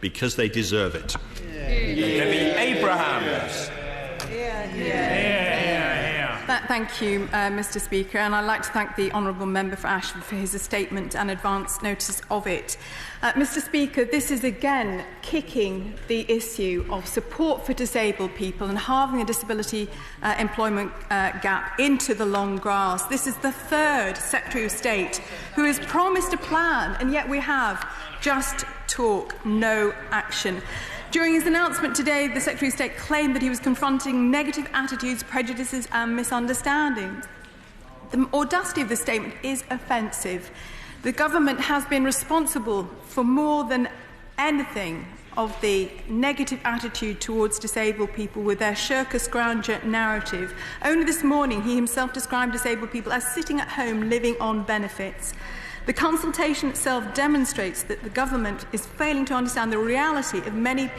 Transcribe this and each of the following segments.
because they deserve it. Debbie Abrahams. Thank you, Mr. Speaker, and I'd like to thank the Honourable Member for Ashford for his statement and advance notice of it. Mr. Speaker, this is again kicking the issue of support for disabled people and halving the disability employment gap into the long grass. This is the third Secretary of State who has promised a plan, and yet we have just talk, no action. During his announcement today, the Secretary of State claimed that he was confronting negative attitudes, prejudices and misunderstandings. The audacity of this statement is offensive. The government has been responsible for more than anything of the negative attitude towards disabled people with their shirker-scrounger narrative. Only this morning, he himself described disabled people as sitting at home living on benefits. The consultation itself demonstrates that the government is failing to understand the reality of many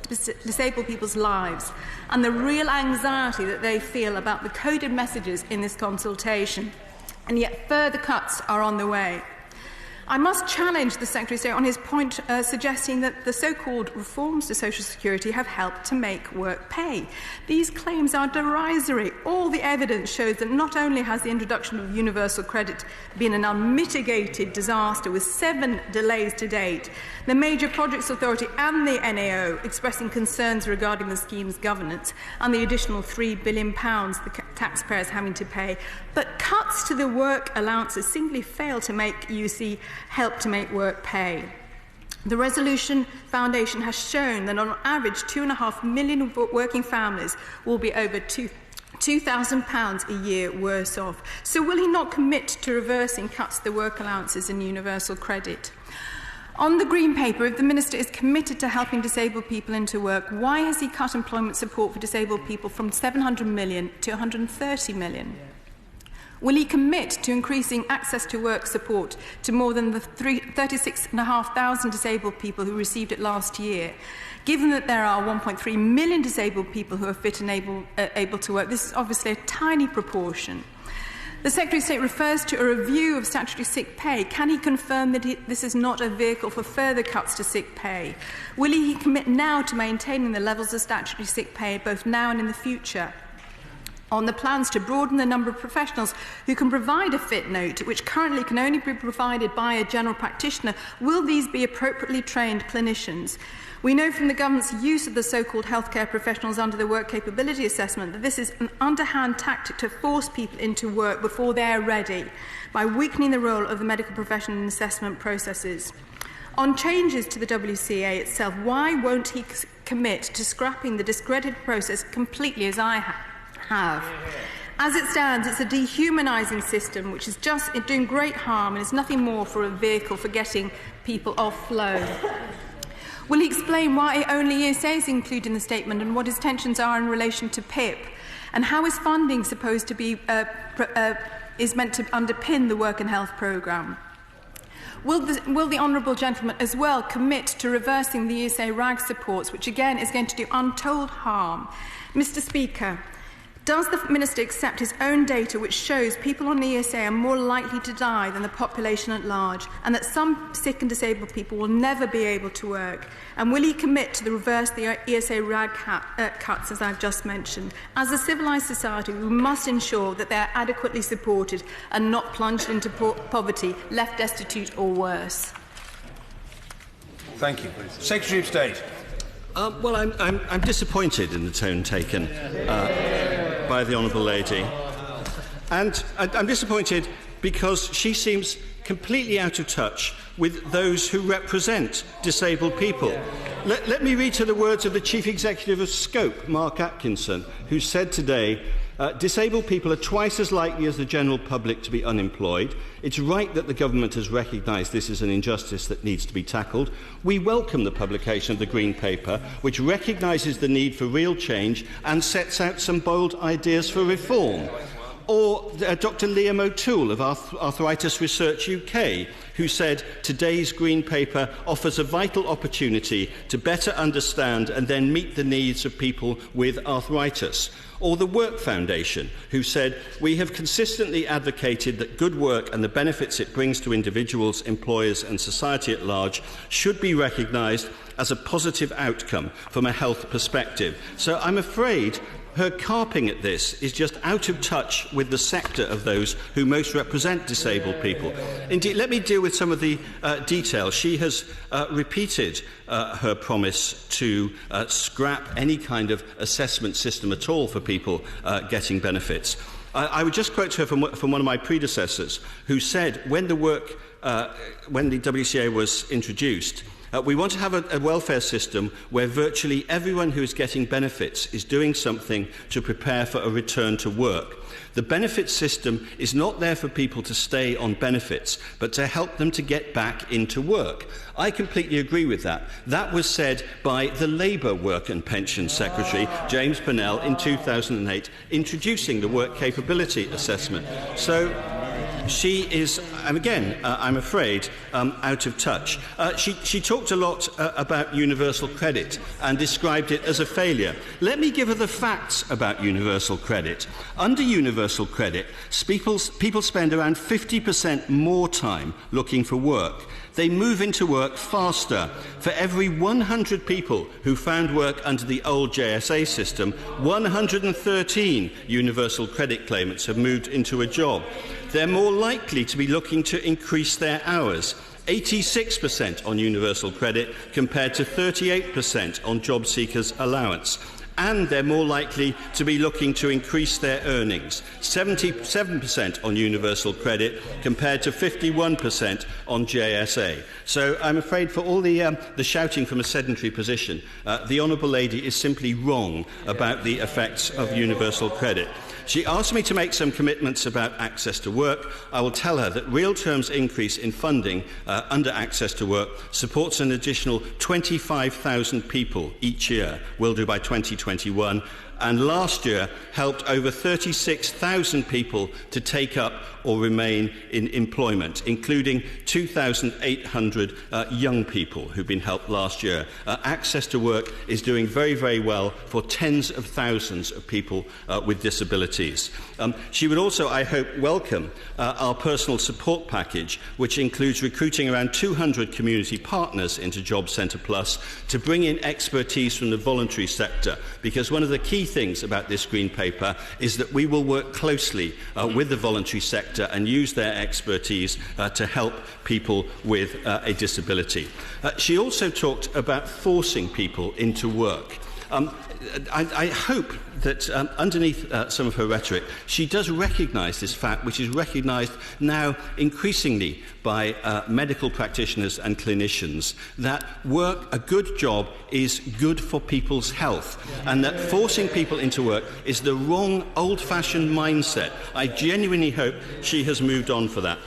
disabled people's lives and the real anxiety that they feel about the coded messages in this consultation. And yet further cuts are on the way. I must challenge the Secretary of State on his point suggesting that the so-called reforms to social security have helped to make work pay. These claims are derisory. All the evidence shows that not only has the introduction of universal credit been an unmitigated disaster with 7 delays to date, the Major Projects Authority and the NAO expressing concerns regarding the scheme's governance and the additional £3 billion the taxpayers having to pay. But cuts to the work allowances simply fail to make UC help to make work pay. The Resolution Foundation has shown that on average 2.5 million working families will be over £2,000 a year worse off. So will he not commit to reversing cuts to the work allowances and universal credit? On the Green Paper, if the Minister is committed to helping disabled people into work, why has he cut employment support for disabled people from £700 million to £130 million? Will he commit to increasing access to work support to more than the 36,500 disabled people who received it last year? Given that there are 1.3 million disabled people who are fit and able to work, this is obviously a tiny proportion. The Secretary of State refers to a review of statutory sick pay. Can he confirm that this is not a vehicle for further cuts to sick pay? Will he commit now to maintaining the levels of statutory sick pay both now and in the future? On the plans to broaden the number of professionals who can provide a fit note, which currently can only be provided by a general practitioner, will these be appropriately trained clinicians? We know from the government's use of the so-called healthcare professionals under the work capability assessment that this is an underhand tactic to force people into work before they are ready, by weakening the role of the medical profession in assessment processes. On changes to the WCA itself, why won't he commit to scrapping the discredited process completely as I have? As it stands, it's a dehumanising system which is just doing great harm and is nothing more for a vehicle for getting people offload. Will he explain why only ESA is included in the statement and what his intentions are in relation to PIP? And how is funding supposed to be is meant to underpin the work and health programme? Will the Honourable Gentleman as well commit to reversing the ESA WRAG supports, which again is going to do untold harm? Mr. Speaker, does the Minister accept his own data which shows people on the ESA are more likely to die than the population at large, and that some sick and disabled people will never be able to work? And will he commit to reverse the ESA WRAG cuts, as I've just mentioned? As a civilised society, we must ensure that they are adequately supported and not plunged into poverty, left destitute or worse. Thank you. Secretary of State. Well, I'm disappointed in the tone taken by the Honourable Lady. And I'm disappointed because she seems completely out of touch with those who represent disabled people. Let me read to the words of the Chief Executive of Scope, Mark Atkinson, who said today, disabled people are twice as likely as the general public to be unemployed. It's right that the government has recognised this as an injustice that needs to be tackled. We welcome the publication of the Green Paper, which recognises the need for real change and sets out some bold ideas for reform. Or Dr Liam O'Toole of Arthritis Research UK, who said today's Green Paper offers a vital opportunity to better understand and then meet the needs of people with arthritis. Or the Work Foundation, who said, we have consistently advocated that good work and the benefits it brings to individuals, employers and society at large should be recognised as a positive outcome from a health perspective. So I'm afraid her carping at this is just out of touch with the sector of those who most represent disabled people. Indeed, let me deal with some of the details. She has repeated her promise to scrap any kind of assessment system at all for people getting benefits. I would just quote her from one of my predecessors, who said when the WCA was introduced, we want to have a welfare system where virtually everyone who is getting benefits is doing something to prepare for a return to work. The benefit system is not there for people to stay on benefits, but to help them to get back into work. I completely agree with that. That was said by the Labour Work and Pensions Secretary, James Pennell, in 2008, introducing the Work Capability Assessment. So she is, again, I'm afraid, out of touch. She talked a lot about universal credit and described it as a failure. Let me give her the facts about universal credit. Under universal credit, people spend around 50% more time looking for work. They move into work faster. For every 100 people who found work under the old JSA system, 113 universal credit claimants have moved into a job. They're more likely to be looking to increase their hours. 86% on universal credit compared to 38% on job seekers' allowance. And they're more likely to be looking to increase their earnings. 77% on universal credit compared to 51% on JSA. So I'm afraid for all the shouting from a sedentary position, the Honourable Lady is simply wrong about the effects of universal credit. She asked me to make some commitments about access to work. I will tell her that real terms increase in funding under access to work supports an additional 25,000 people each year, will do by 2021, and last year helped over 36,000 people to take up or remain in employment, including 2,800 young people who've been helped last year. Access to work is doing very, very well for tens of thousands of people with disabilities. She would also, I hope, welcome our personal support package, which includes recruiting around 200 community partners into Job Centre Plus to bring in expertise from the voluntary sector, because one of the key things about this Green Paper is that we will work closely with the voluntary sector and use their expertise to help people with a disability. She also talked about forcing people into work. I hope that underneath some of her rhetoric, she does recognise this fact, which is recognised now increasingly by medical practitioners and clinicians, that work, a good job, is good for people's health, and that forcing people into work is the wrong old-fashioned mindset. I genuinely hope she has moved on for that.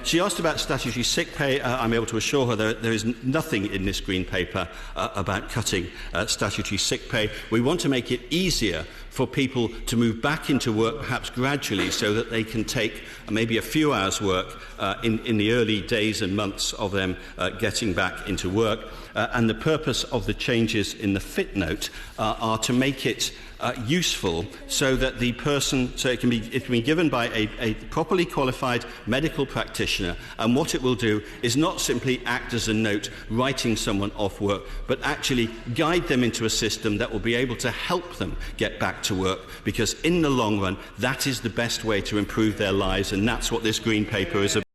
She asked about statutory sick pay. I'm able to assure her there is nothing in this Green Paper about cutting statutory sick pay. We want to make it easier for people to move back into work, perhaps gradually, so that they can take maybe a few hours' work in the early days and months of them getting back into work. And the purpose of the changes in the fit note are to make it useful so that the person, so it can be given by a properly qualified medical practitioner, and what it will do is not simply act as a note writing someone off work, but actually guide them into a system that will be able to help them get back to work, because in the long run that is the best way to improve their lives, and that's what this Green Paper is about.